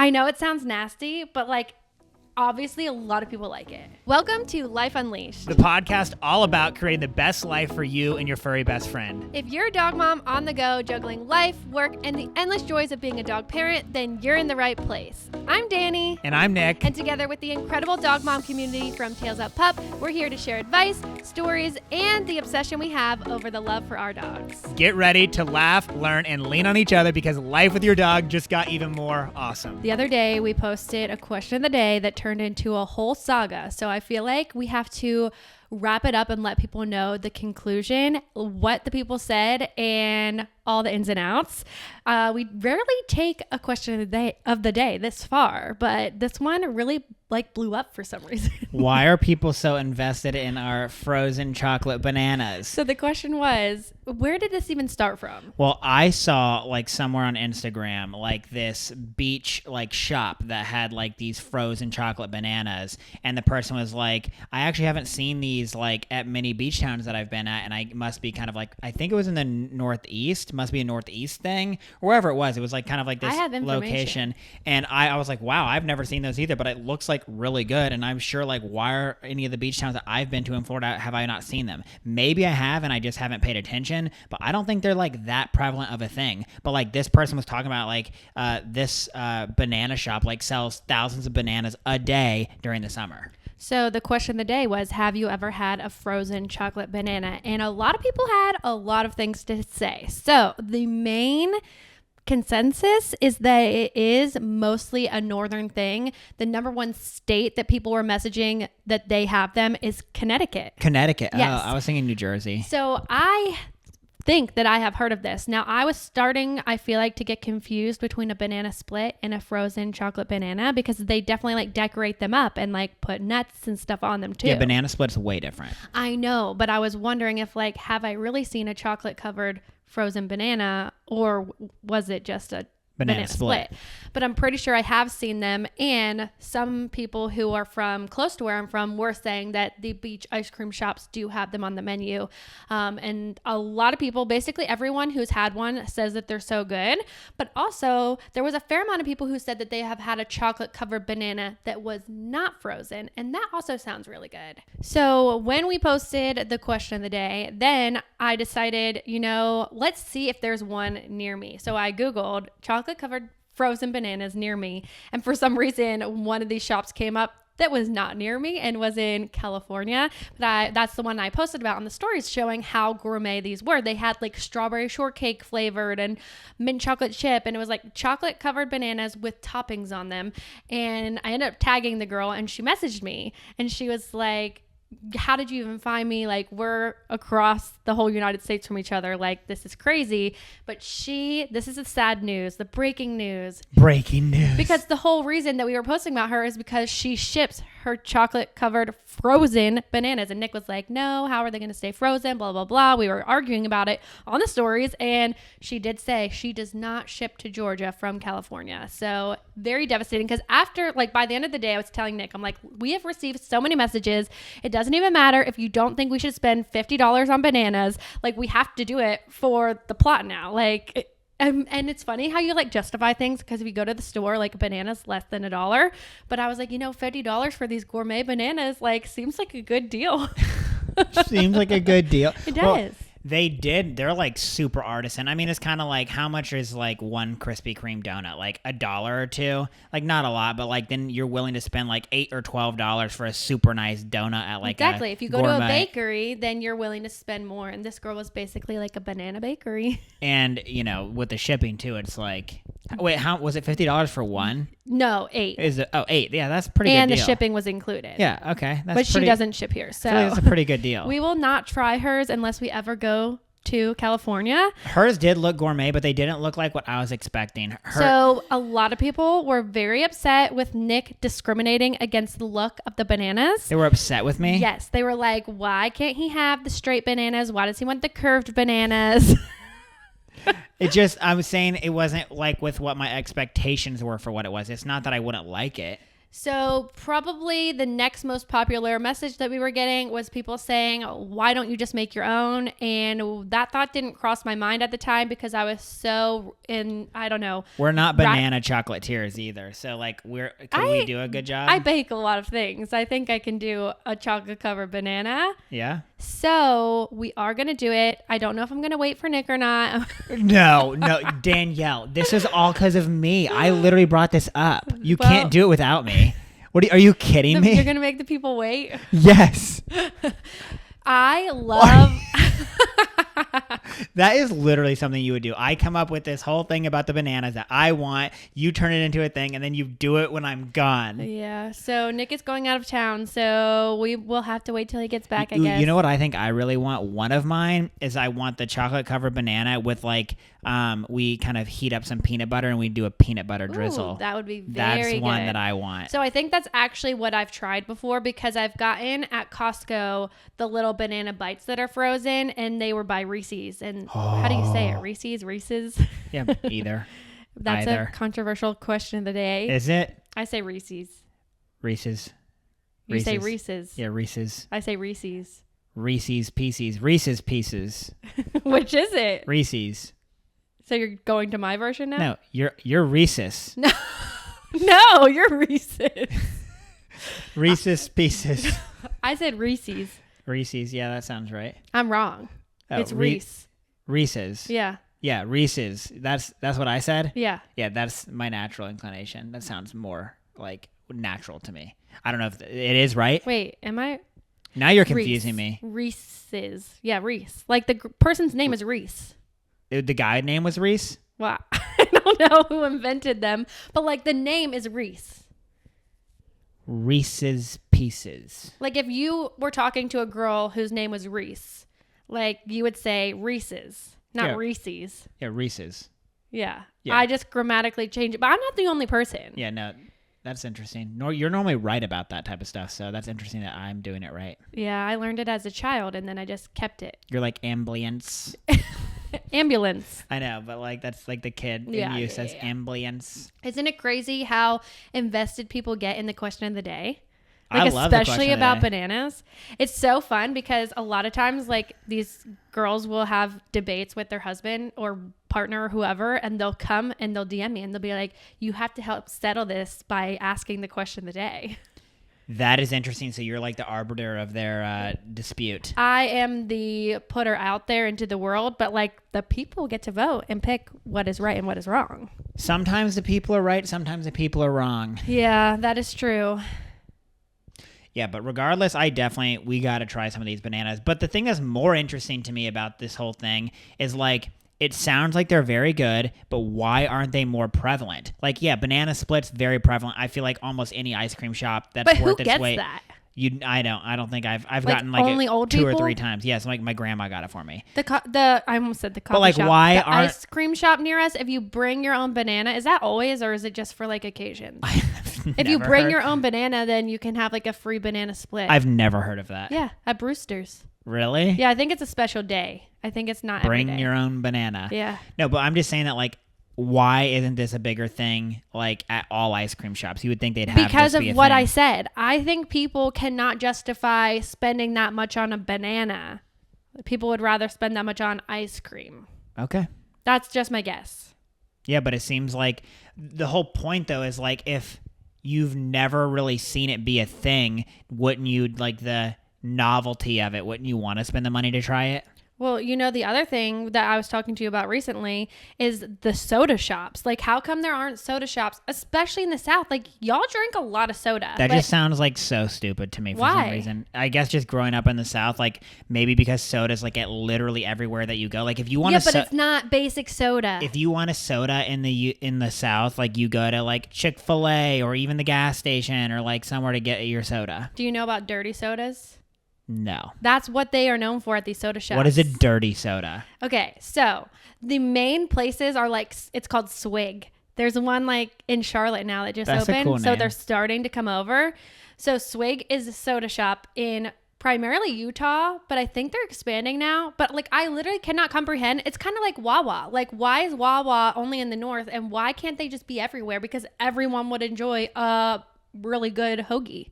I know it sounds nasty, but like, obviously a lot of people like it. Welcome to Life Unleashed, the podcast all about creating the best life for you and your furry best friend. If you're a dog mom on the go, juggling life, work, and the endless joys of being a dog parent, then you're in the right place. I'm Dani. And I'm Nick. And together with the incredible dog mom community from Tails Up Pup, we're here to share advice, stories, and the obsession we have over the love for our dogs. Get ready to laugh, learn, and lean on each other because life with your dog just got even more awesome. The other day, we posted a question of the day that turned into a whole saga. So I feel like we have to wrap it up and let people know the conclusion, what the people said, and all the ins and outs. We rarely take a question of the day this far, but this one really blew up for some reason. Why are people so invested in our frozen chocolate bananas? So the question was, where did this even start from? Well, I saw somewhere on Instagram this beach shop that had these frozen chocolate bananas, and the person was like, I actually haven't seen these at many beach towns that I've been at, and I must be kind of I think it was in the Northeast, must be a Northeast thing, or wherever it was. It was kind of this location, and I was like, wow, I've never seen those either, but it looks really good, and I'm sure why are any of the beach towns that I've been to in Florida have I not seen them? Maybe I have and I just haven't paid attention, but I don't think they're that prevalent of a thing. But this person was talking about this banana shop sells thousands of bananas a day during the summer. So the question of the day was, have you ever had a frozen chocolate banana? And a lot of people had a lot of things to say. So the main consensus is that it is mostly a northern thing. The number one state that people were messaging that they have them is Connecticut. Connecticut. Yes. Oh, I was thinking New Jersey. So I think that I have heard of this. Now, I was starting, I feel to get confused between a banana split and a frozen chocolate banana because they definitely decorate them up and put nuts and stuff on them too. Yeah, banana split's way different. I know, but I was wondering if have I really seen a chocolate covered frozen banana, or was it just a banana split? But I'm pretty sure I have seen them, and some people who are from close to where I'm from were saying that the beach ice cream shops do have them on the menu, and a lot of people, basically everyone who's had one, says that they're so good. But also there was a fair amount of people who said that they have had a chocolate covered banana that was not frozen, and that also sounds really good. So when we posted the question of the day, then I decided, let's see if there's one near me. So I Googled chocolate covered frozen bananas near me, and for some reason one of these shops came up that was not near me and was in California. But that's the one I posted about on the stories, showing how gourmet these were. They had strawberry shortcake flavored and mint chocolate chip, and it was chocolate covered bananas with toppings on them. And I ended up tagging the girl, and she messaged me, and she was like, how did you even find me? We're across the whole United States from each other. This is crazy. But this is the sad news, the breaking news. Breaking news. Because the whole reason that we were posting about her is because she ships her chocolate covered frozen bananas. And Nick was like, no, how are they going to stay frozen? Blah, blah, blah. We were arguing about it on the stories. And she did say she does not ship to Georgia from California. So very devastating, because after, by the end of the day, I was telling Nick, I'm like, we have received so many messages. It doesn't even matter if you don't think we should spend $50 on bananas. We have to do it for the plot now. And it's funny how you justify things, because if you go to the store, a banana's less than $1. But I was like, $50 for these gourmet bananas, seems like a good deal. Seems like a good deal. It does. Well, they're super artisan. I mean, it's kind of how much is one Krispy Kreme donut? $1 or $2? Not a lot, but then you're willing to spend $8 or $12 for a super nice donut at exactly. If you go gourmet. to a bakery, then you're willing to spend more. And this girl was basically a banana bakery. And with the shipping too, it's wait, how was it? $50 for one? No, 8. Is it? Oh, 8. Yeah, that's a pretty good deal. And the deal. shipping was included. Yeah, okay. But she doesn't ship here, so that's a pretty good deal. We will not try hers unless we ever go to California. Hers did look gourmet, but they didn't look like what I was expecting. So a lot of people were very upset with Nick discriminating against the look of the bananas. They were upset with me? Yes. They were like, why can't he have the straight bananas? Why does he want the curved bananas? I was saying it wasn't with what my expectations were for what it was. It's not that I wouldn't like it. So probably the next most popular message that we were getting was people saying, why don't you just make your own? And that thought didn't cross my mind at the time because I was so I don't know. We're not banana chocolatiers either. So like can we do a good job? I bake a lot of things. I think I can do a chocolate covered banana. Yeah. So we are going to do it. I don't know if I'm going to wait for Nick or not. No, Danielle, this is all because of me. I literally brought this up. You can't do it without me. Are you kidding me? You're going to make the people wait? Yes. I love... That is literally something you would do. I come up with this whole thing about the bananas that I want. You turn it into a thing, and then you do it when I'm gone. Yeah. So Nick is going out of town, so we will have to wait till he gets back, I guess. You know what I think I really want? One of mine is I want the chocolate covered banana with like we kind of heat up some peanut butter and we do a peanut butter drizzle. Ooh, that would be very good. That's one that I want. So I think that's actually what I've tried before because I've gotten at Costco the little banana bites that are frozen, and they were by Reese's. And how do you say it? Reese's? Yeah, either. That's a controversial question of the day. Is it? I say Reese's. Reese's. You say Reese's. Yeah, Reese's. I say Reese's. Reese's Pieces. Reese's Pieces. Which is it? Reese's. So you're going to my version now? No, you're Reese's. No, you're Reese's. Reese's Pieces. I said Reese's. Reese's, yeah, that sounds right. I'm wrong. Oh, it's Reese. Reese's. Yeah. Yeah, Reese's. That's what I said? Yeah. Yeah, that's my natural inclination. That sounds more like natural to me. I don't know if it is right. Wait, am I? Now you're confusing me. Reese's. Yeah, Reese. Like the person's name is Reese. The guy name was Reese? Well, I don't know who invented them, but like the name is Reese. Reese's Pieces. Like if you were talking to a girl whose name was Reese, like you would say Reese's, not Reese's. Yeah, Reese's. Yeah. I just grammatically changed it, but I'm not the only person. Yeah, no, that's interesting. You're normally right about that type of stuff, so that's interesting that I'm doing it right. Yeah, I learned it as a child, and then I just kept it. You're like ambience. Ambulance. I know, but like that's like the kid in you says ambience. Isn't it crazy how invested people get in the question of the day? Like, I love the especially question about of the day. bananas. It's so fun because a lot of times like these girls will have debates with their husband or partner or whoever, and they'll come and they'll DM me and they'll be like, you have to help settle this by asking the question of the day. That is interesting. So you're like the arbiter of their dispute. I am the putter out there into the world, but like the people get to vote and pick what is right and what is wrong. Sometimes the people are right. Sometimes the people are wrong. Yeah, that is true. Yeah, but regardless, we got to try some of these bananas. But the thing that's more interesting to me about this whole thing is like, it sounds like they're very good, but why aren't they more prevalent? Like, yeah, banana splits, very prevalent. I feel like almost any ice cream shop that's worth its weight. But who gets that? I don't think I've gotten like only old two people? or three times. Yes, like my grandma got it for me. I almost said the coffee but like, shop. why the aren't ice cream shop near us? If you bring your own banana, is that always, or is it just for like occasions? If you bring your own banana, then you can have like a free banana split. I've never heard of that. Yeah, at Brewster's. Really? Yeah, I think it's a special day. I think it's not bring every day. your own banana. Yeah. No, but I'm just saying that like, why isn't this a bigger thing like at all ice cream shops? You would think they'd have because this of be a what thing. I said. I think people cannot justify spending that much on a banana. People would rather spend that much on ice cream. Okay. That's just my guess. Yeah, but it seems like the whole point though is like if you've never really seen it be a thing, wouldn't you like the novelty of it? Wouldn't you want to spend the money to try it? Well, you know, the other thing that I was talking to you about recently is the soda shops. Like, how come there aren't soda shops, especially in the South? Like, y'all drink a lot of soda. That just sounds like so stupid to me for some reason. I guess just growing up in the South, like maybe because soda's like at literally everywhere that you go. Like if you want but it's not basic soda. If you want a soda in the South, like you go to like Chick-fil-A or even the gas station or like somewhere to get your soda. Do you know about dirty sodas? No. That's what they are known for at these soda shops. What is a dirty soda? Okay, so the main places are like, it's called Swig. There's one like in Charlotte now that just opened. A cool so name. They're starting to come over. So Swig is a soda shop in primarily Utah, but I think they're expanding now. But like, I literally cannot comprehend. It's kind of like Wawa. Like, why is Wawa only in the north and why can't they just be everywhere? Because everyone would enjoy a really good hoagie.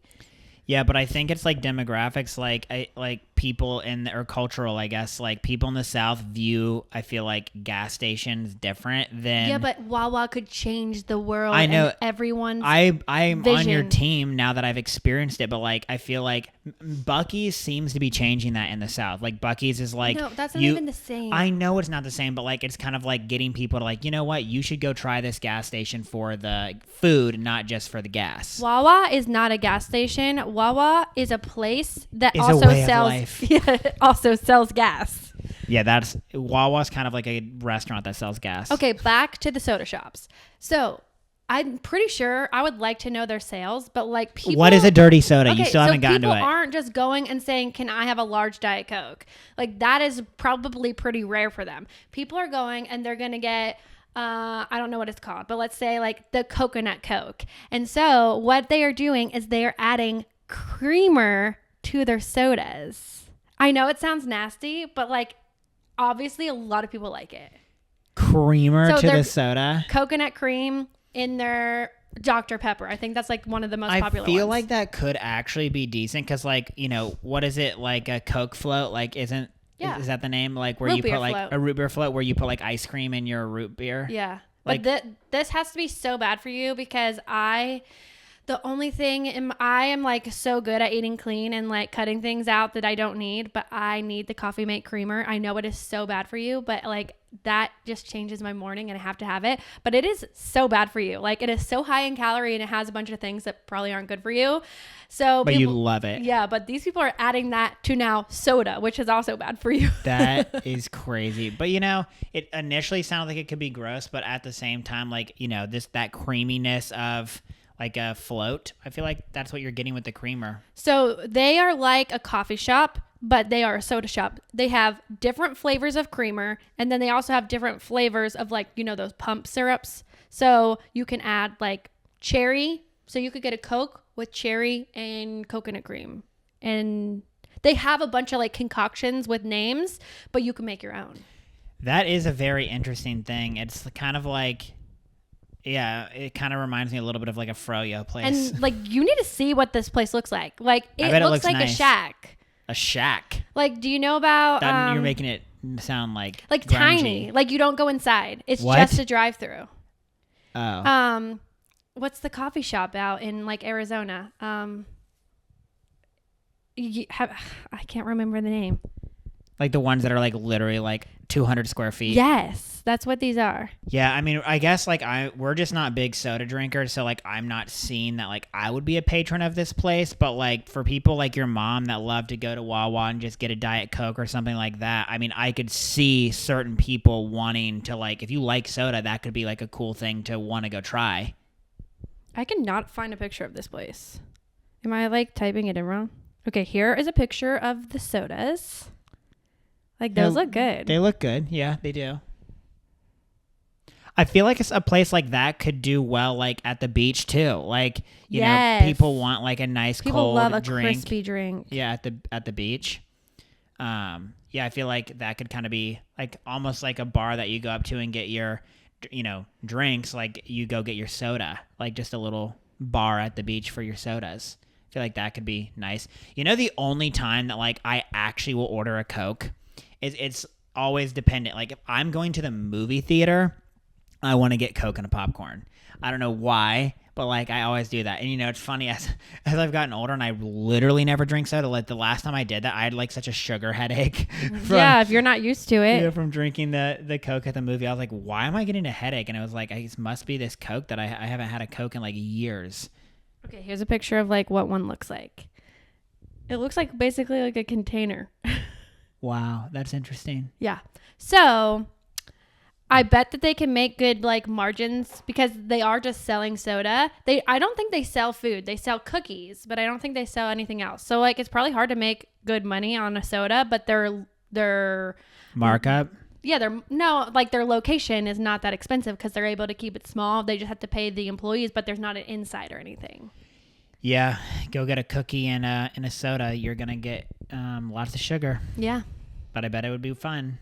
Yeah, but I think it's like demographics, like people or cultural, I guess. Like people in the South view, I feel like gas stations different than. Yeah, but Wawa could change the world. I know and everyone's. I'm vision. on your team now that I've experienced it, but like I feel like Buc-ee's seems to be changing that in the South. Like Buc-ee's is like no, that's not even the same. I know it's not the same, but like it's kind of like getting people to like, you know what, you should go try this gas station for the food, not just for the gas. Wawa is not a gas station. Wawa is a place that It's also a way of sells life. Yeah, also sells gas. Yeah, Wawa's kind of like a restaurant that sells gas. Okay, back to the soda shops. So I'm pretty sure I would like to know their sales, but like people. What is a dirty soda? Okay, You still haven't gotten to it. People aren't just going and saying, "Can I have a large Diet Coke?" Like that is probably pretty rare for them. People are going and they're gonna get. I don't know what it's called, but let's say like the coconut Coke. And so what they are doing is they are adding creamer to their sodas. I know it sounds nasty, but like obviously a lot of people like it. Creamer to the soda? Coconut cream in their Dr. Pepper. I think that's like one of the most popular ones. I feel like that could actually be decent because like, you know, what is it, like a Coke float? Like isn't Yeah. Is that the name? Like where root you beer put like float. a root beer float where you put like ice cream in your root beer? Yeah. Like, but this has to be so bad for you because the only thing I am like so good at eating clean and like cutting things out that I don't need, but I need the Coffee Mate creamer. I know it is so bad for you, but like that just changes my morning and I have to have it. But it is so bad for you. Like it is so high in calorie and it has a bunch of things that probably aren't good for you. So but you love it. Yeah, but these people are adding that to now soda, which is also bad for you. That is crazy. But you know, it initially sounded like it could be gross, but at the same time, like, you know, that creaminess of like a float, I feel like that's what you're getting with the creamer. So they are like a coffee shop, but they are a soda shop. They have different flavors of creamer, and then they also have different flavors of like, you know, those pump syrups. So you can add like cherry. So you could get a Coke with cherry and coconut cream. And they have a bunch of like concoctions with names, but you can make your own. That is a very interesting thing. It's kind of like... Yeah, it kind of reminds me a little bit of like a froyo place. And like you need to see what this place looks like. Like it looks like nice. a shack. A shack. Like, do you know about you're making it sound like grungy. Tiny. Like you don't go inside. It's what? just a drive-through. Oh. What's the coffee shop out in like Arizona? I can't remember the name. Like the ones that are like literally like 200 square feet. Yes, that's what these are. Yeah, I mean, I guess like we're just not big soda drinkers, so like I'm not seeing that like I would be a patron of this place, but like for people like your mom that love to go to Wawa and just get a Diet Coke or something like that, I mean, I could see certain people wanting to like, if you like soda, that could be like a cool thing to want to go try. I cannot find a picture of this place. Am I like typing it in wrong? Okay, here is a picture of the sodas. Like those look good. They look good. Yeah, they do. I feel like a place like that could do well like at the beach too. Like, you know, people want like a nice people cold love a drink. crispy drink. Yeah, at the beach. Yeah, I feel like that could kind of be like almost like a bar that you go up to and get your, you know, drinks. Like you go get your soda, like just a little bar at the beach for your sodas. I feel like that could be nice. You know, the only time that like I actually will order a Coke is it's always dependent. Like if I'm going to the movie theater, I want to get Coke and a popcorn. I don't know why, but like I always do that. And you know, it's funny as I've gotten older and I literally never drink soda. Like the last time I did that, I had like such a sugar headache. Yeah, if you're not used to it. Yeah, from drinking the Coke at the movie. I was like, why am I getting a headache? And it was like, it must be this Coke that I haven't had a Coke in like years. Okay, here's a picture of like what one looks like. It looks like basically like a container. Wow, that's interesting. Yeah. So I bet that they can make good like margins because they are just selling soda. I don't think they sell food. They sell cookies, but I don't think they sell anything else. So like it's probably hard to make good money on a soda, but their markup. Yeah, their location is not that expensive because they're able to keep it small. They just have to pay the employees, but there's not an inside or anything. Yeah, go get a cookie and a soda. You're gonna get lots of sugar. Yeah, but I bet it would be fun.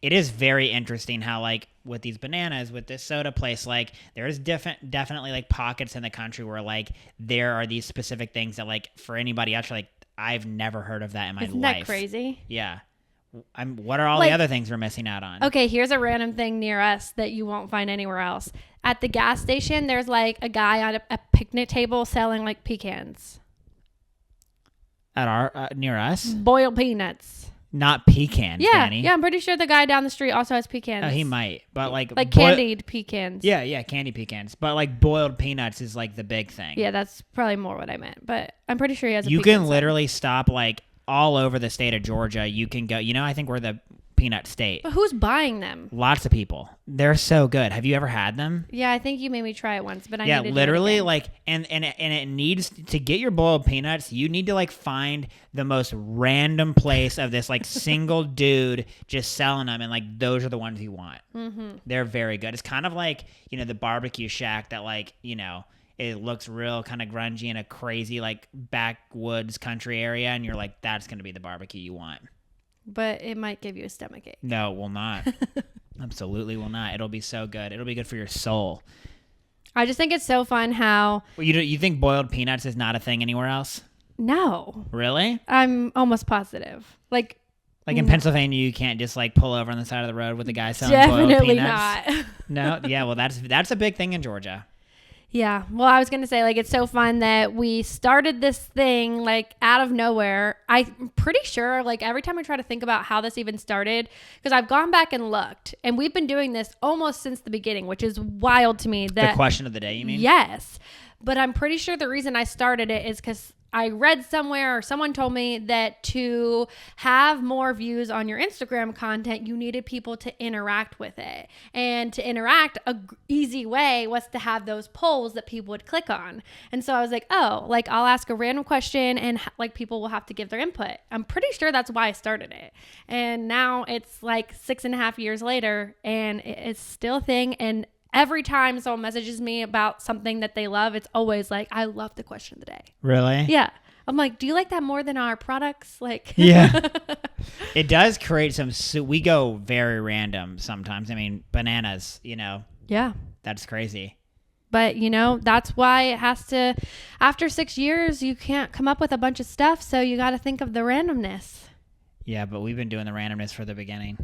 It is very interesting how, like, with these bananas, with this soda place, like, there's definitely, like, pockets in the country where, like, there are these specific things that, like, for anybody else, like, I've never heard of that in my life. Isn't that crazy? Yeah. What are all the other things we're missing out on? Okay, here's a random thing near us that you won't find anywhere else. At the gas station, there's, like, a guy on a picnic table selling, like, pecans. At our near us? Boiled peanuts. Not pecans, Dani. Yeah, I'm pretty sure the guy down the street also has pecans. Oh, he might. But, like candied pecans. Yeah, candy pecans. But, like, boiled peanuts is, like, the big thing. Yeah, that's probably more what I meant. But I'm pretty sure he has a You pecan can literally stop, like, all over the state of Georgia. You can go, I think we're the peanut state. But who's buying them? Lots of people. They're so good. Have you ever had them? Yeah, I think you made me try it once, but I yeah, need to literally, do it like, and it needs to get your boiled peanuts. You need to, like, find the most random place of this, like, single dude just selling them, and, like, those are the ones you want. Mm-hmm. They're very good. It's kind of like, the barbecue shack that, like, it looks real kind of grungy in a crazy, like, backwoods country area, and you're like, that's going to be the barbecue you want. But it might give you a stomachache. No, it will not. Absolutely will not. It'll be so good. It'll be good for your soul. I just think it's so fun how... Well, you think boiled peanuts is not a thing anywhere else? No. Really? I'm almost positive. Like in Pennsylvania, you can't just, like, pull over on the side of the road with the guy selling boiled peanuts? Definitely not. No? Yeah, well, that's a big thing in Georgia. Yeah. Well, I was going to say, like, it's so fun that we started this thing, like, out of nowhere. I'm pretty sure, like, every time I try to think about how this even started, because I've gone back and looked, and we've been doing this almost since the beginning, which is wild to me. The question of the day, you mean? Yes. But I'm pretty sure the reason I started it is because I read somewhere or someone told me that to have more views on your Instagram content, you needed people to interact with it. And to interact, a easy way was to have those polls that people would click on. And so I was like, oh, like, I'll ask a random question and, like, people will have to give their input. I'm pretty sure that's why I started it. And now it's like 6.5 years later and it's still a thing. And every time someone messages me about something that they love, it's always like, I love the question of the day. Really? Yeah. I'm like, do you like that more than our products? Like, yeah. It does create some, we go very random sometimes. I mean, bananas, Yeah. That's crazy. But, that's why it has to, after 6 years, you can't come up with a bunch of stuff. So you got to think of the randomness. Yeah, but we've been doing the randomness for the beginning.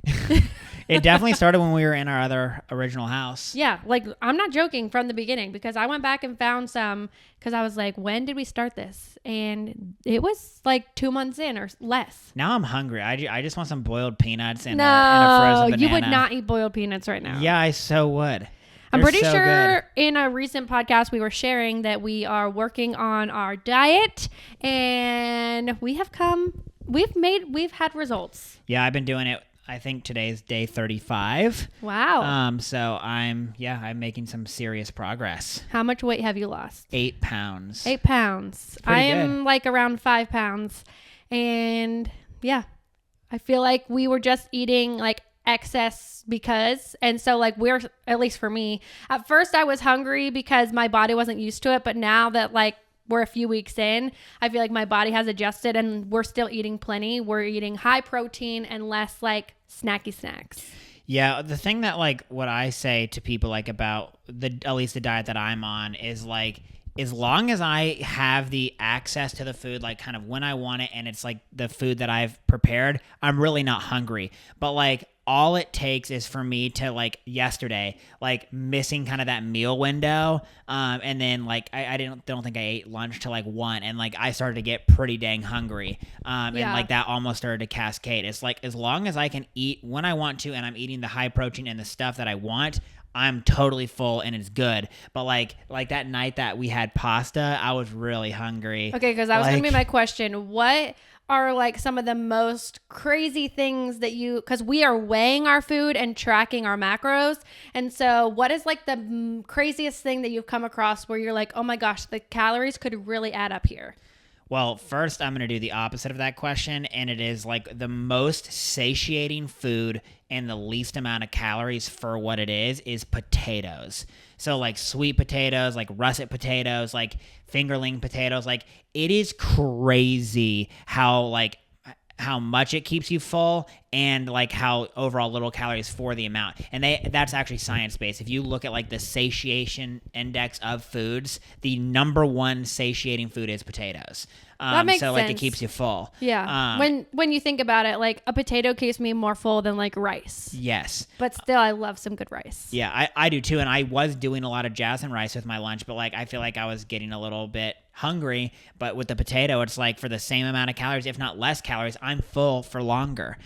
It definitely started when we were in our other original house. Yeah, like, I'm not joking, from the beginning, because I went back and found some, because I was like, when did we start this? And it was like 2 months in or less. Now I'm hungry. I just want some boiled peanuts and, a frozen banana. You would not eat boiled peanuts right now. Yeah, I so would. I'm pretty sure in a recent podcast we were sharing that we are working on our diet, and we've had results. Yeah, I've been doing it. I think today's day 35. Wow. So I'm making some serious progress. How much weight have you lost? 8 pounds. 8 pounds. I am good. like around 5 pounds. And yeah, I feel like we were just eating like excess and so like we're, at least for me, at first I was hungry because my body wasn't used to it. But now that like we're a few weeks in, I feel like my body has adjusted and we're still eating plenty. We're eating high protein and less like snacky snacks. Yeah, the thing that like what I say to people like about at least the diet that I'm on is like, as long as I have the access to the food, like kind of when I want it, and it's like the food that I've prepared, I'm really not hungry. But like all it takes is for me to like yesterday, like missing kind of that meal window. And then like, I don't think I ate lunch till like 1, and like I started to get pretty dang hungry. And like that almost started to cascade. It's like, as long as I can eat when I want to, and I'm eating the high protein and the stuff that I want, I'm totally full and it's good. But like that night that we had pasta, I was really hungry. Okay, because that was going to be my question. What are like some of the most crazy things that because we are weighing our food and tracking our macros. And so what is like the craziest thing that you've come across where you're like, oh my gosh, the calories could really add up here? Well, first I'm going to do the opposite of that question, and it is like the most satiating food and the least amount of calories for what it is potatoes. So like sweet potatoes, like russet potatoes, like fingerling potatoes, like it is crazy how like how much it keeps you full, and like how overall little calories for the amount. And that's actually science-based. If you look at like the satiation index of foods, the number one satiating food is potatoes. That makes so like sense. it keeps you full. Yeah. When you think about it, like a potato keeps me more full than like rice. Yes. But still, I love some good rice. Yeah, I do too. And I was doing a lot of jasmine rice with my lunch, but like I feel like I was getting a little bit hungry. But with the potato, it's like for the same amount of calories, if not less calories, I'm full for longer.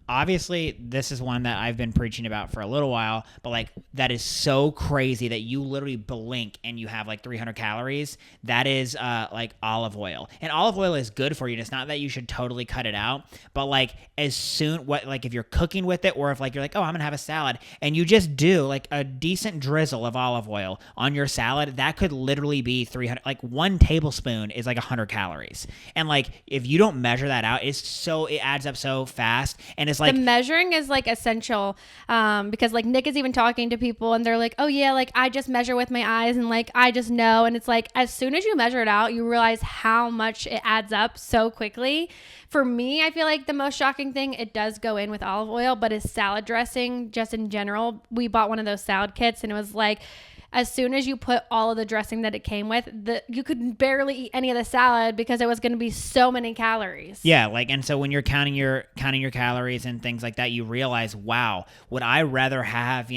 Obviously, this is one that I've been preaching about for a little while, but like that is so crazy that you literally blink and you have like 300 calories. That is like olive oil. And olive oil is good for you. And it's not that you should totally cut it out, but like if you're cooking with it, or if like you're like, oh, I'm gonna have a salad, and you just do like a decent drizzle of olive oil on your salad, that could literally be 300. Like 1 tablespoon is like 100 calories. And like if you don't measure that out, it adds up so fast. And it's like the measuring is like essential, because like Nick is even talking to people and they're like, oh yeah, like I just measure with my eyes and like I just know. And it's like as soon as you measure it out, you realize how much it adds up so quickly. For me, I feel like the most shocking thing, it does go in with olive oil, but is salad dressing just in general. We bought one of those salad kits and it was like, as soon as you put all of the dressing that it came with, you could barely eat any of the salad because it was going to be so many calories. Yeah, like, and so when you're counting your calories and things like that, you realize, wow, would I rather have,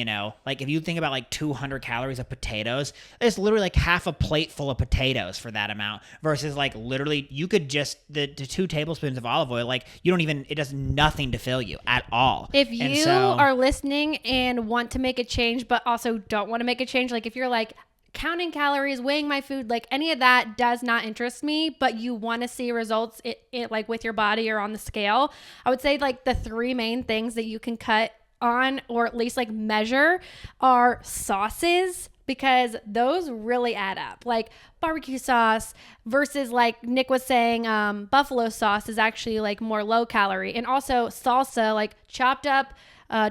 like if you think about like 200 calories of potatoes, it's literally like half a plate full of potatoes for that amount, versus like literally you could just the 2 tablespoons of olive oil, like it does nothing to fill you at all. If you are listening and want to make a change, but also don't want to make a change, like if you're like counting calories, weighing my food, like any of that does not interest me, but you want to see results it like with your body or on the scale, I would say like the 3 main things that you can cut on, or at least like measure, are sauces, because those really add up. Like barbecue sauce versus, like Nick was saying, buffalo sauce is actually like more low calorie. And also salsa, like chopped up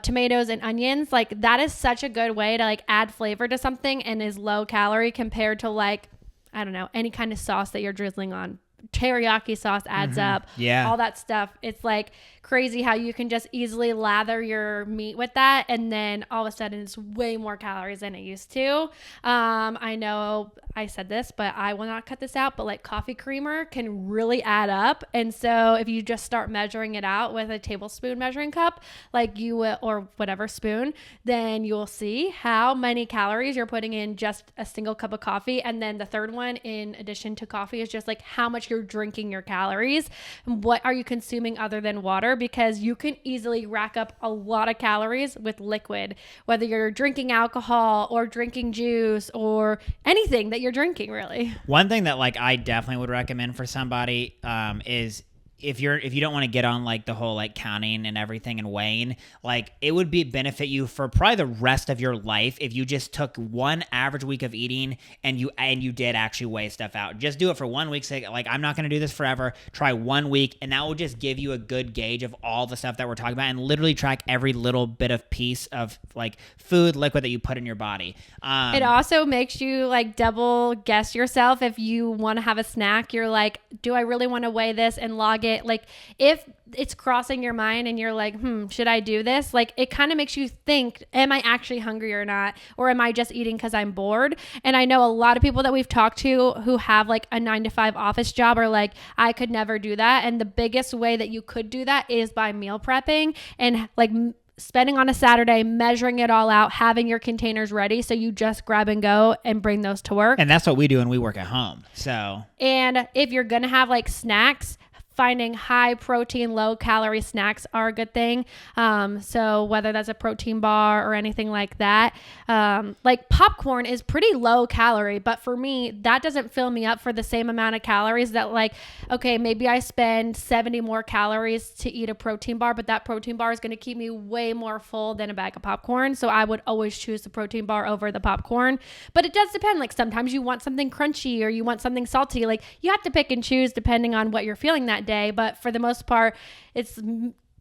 tomatoes and onions, like that is such a good way to like add flavor to something and is low calorie compared to like, I don't know, any kind of sauce that you're drizzling on. Teriyaki sauce adds up. Yeah. All that stuff. It's like crazy how you can just easily lather your meat with that, and then all of a sudden it's way more calories than it used to. I know I said this, but I will not cut this out, but like coffee creamer can really add up. And so if you just start measuring it out with a tablespoon measuring cup, like you will, or whatever spoon, then you'll see how many calories you're putting in just a single cup of coffee. And then the third one, in addition to coffee, is just like how much you're drinking your calories and what are you consuming other than water, because you can easily rack up a lot of calories with liquid, whether you're drinking alcohol or drinking juice or anything that you're drinking, really. One thing that like I definitely would recommend for somebody is if you don't want to get on like the whole like counting and everything and weighing, like it would benefit you for probably the rest of your life if you just took 1 average week of eating and you did actually weigh stuff out. Just do it for 1 week. Say like, I'm not going to do this forever. Try 1 week, and that will just give you a good gauge of all the stuff that we're talking about, and literally track every little bit of piece of like food, liquid that you put in your body. It also makes you like double guess yourself. If you want to have a snack, you're like, do I really want to weigh this and log it? Like if it's crossing your mind and you're like, should I do this? Like it kind of makes you think, am I actually hungry or not? Or am I just eating because I'm bored? And I know a lot of people that we've talked to who have like a 9-to-5 office job are like, I could never do that. And the biggest way that you could do that is by meal prepping and like spending on a Saturday, measuring it all out, having your containers ready. So you just grab and go and bring those to work. And that's what we do when we work at home. So, and if you're going to have like snacks, finding high protein, low calorie snacks are a good thing. So whether that's a protein bar or anything like that, like popcorn is pretty low calorie, but for me, that doesn't fill me up for the same amount of calories that like, okay, maybe I spend 70 more calories to eat a protein bar, but that protein bar is going to keep me way more full than a bag of popcorn. So I would always choose the protein bar over the popcorn, but it does depend. Like sometimes you want something crunchy or you want something salty. Like you have to pick and choose depending on what you're feeling that day, but for the most part, it's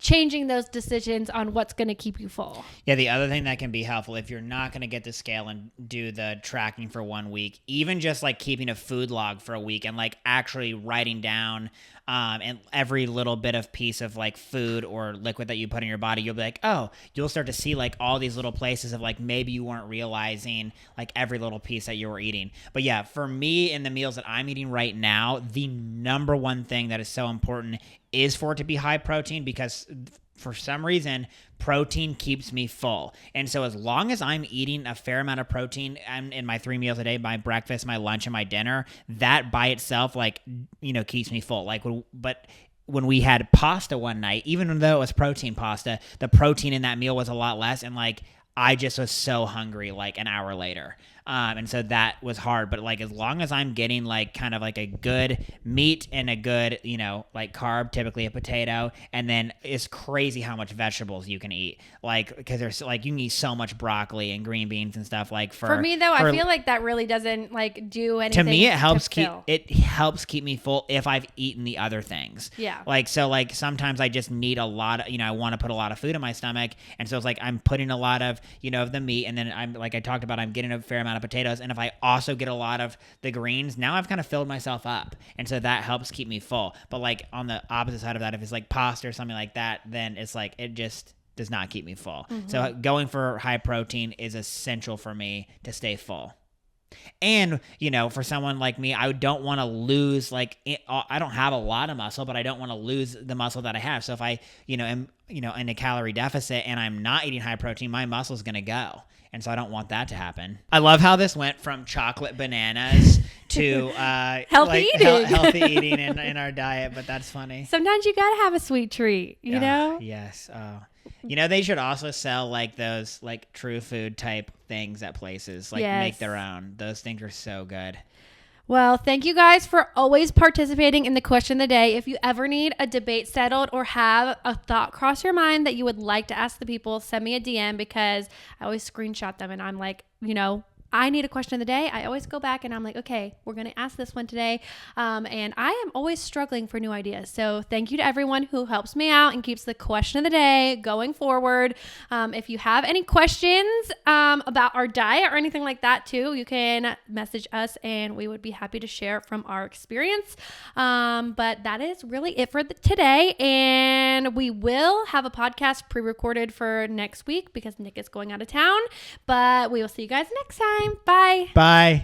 changing those decisions on what's going to keep you full. Yeah, the other thing that can be helpful if you're not going to get the scale and do the tracking for 1 week, even just like keeping a food log for a week and like actually writing down and every little bit of piece of like food or liquid that you put in your body, you'll be like, oh, you'll start to see like all these little places of like maybe you weren't realizing like every little piece that you were eating. But yeah, for me in the meals that I'm eating right now, the number one thing that is so important is for it to be high protein, because for some reason, protein keeps me full. And so as long as I'm eating a fair amount of protein in my 3 meals a day, my breakfast, my lunch, and my dinner, that by itself, like, you know, keeps me full. Like, but when we had pasta one night, even though it was protein pasta, the protein in that meal was a lot less. And like, I just was so hungry like an hour later. And so that was hard. But like, as long as I'm getting like kind of like a good meat and a good, you know, like carb, typically a potato, and then it's crazy how much vegetables you can eat. Like, because there's like, you can eat so much broccoli and green beans and stuff. Like for me though, I feel like that really doesn't like do anything. To me, it helps keep me full if I've eaten the other things. Yeah. Like, so like sometimes I just need a lot of, you know, I want to put a lot of food in my stomach. And so it's like, I'm putting a lot of, you know, of the meat. And then I'm like, I talked about, I'm getting a fair amount of potatoes, and if I also get a lot of the greens, now I've kind of filled myself up, and so that helps keep me full. But like on the opposite side of that, if it's like pasta or something like that, then it's like it just does not keep me full. Mm-hmm. So going for high protein is essential for me to stay full. And, you know, for someone like me, I don't want to lose, like, I don't have a lot of muscle, but I don't want to lose the muscle that I have. So if I, you know, am, you know, in a calorie deficit and I'm not eating high protein, my muscle's going to go. And so I don't want that to happen. I love how this went from chocolate bananas to healthy eating. Healthy eating in our diet, but that's funny. Sometimes you got to have a sweet treat, you know? Yes. You know, they should also sell like those like true food type things at places, like make their own. Those things are so good. Well, thank you guys for always participating in the question of the day. If you ever need a debate settled or have a thought cross your mind that you would like to ask the people, send me a DM, because I always screenshot them and I'm like, you know, I need a question of the day. I always go back and I'm like, okay, we're going to ask this one today. And I am always struggling for new ideas. So thank you to everyone who helps me out and keeps the question of the day going forward. If you have any questions about our diet or anything like that too, you can message us and we would be happy to share from our experience. But that is really it for today. And we will have a podcast pre-recorded for next week because Nick is going out of town. But we will see you guys next time. Bye. Bye.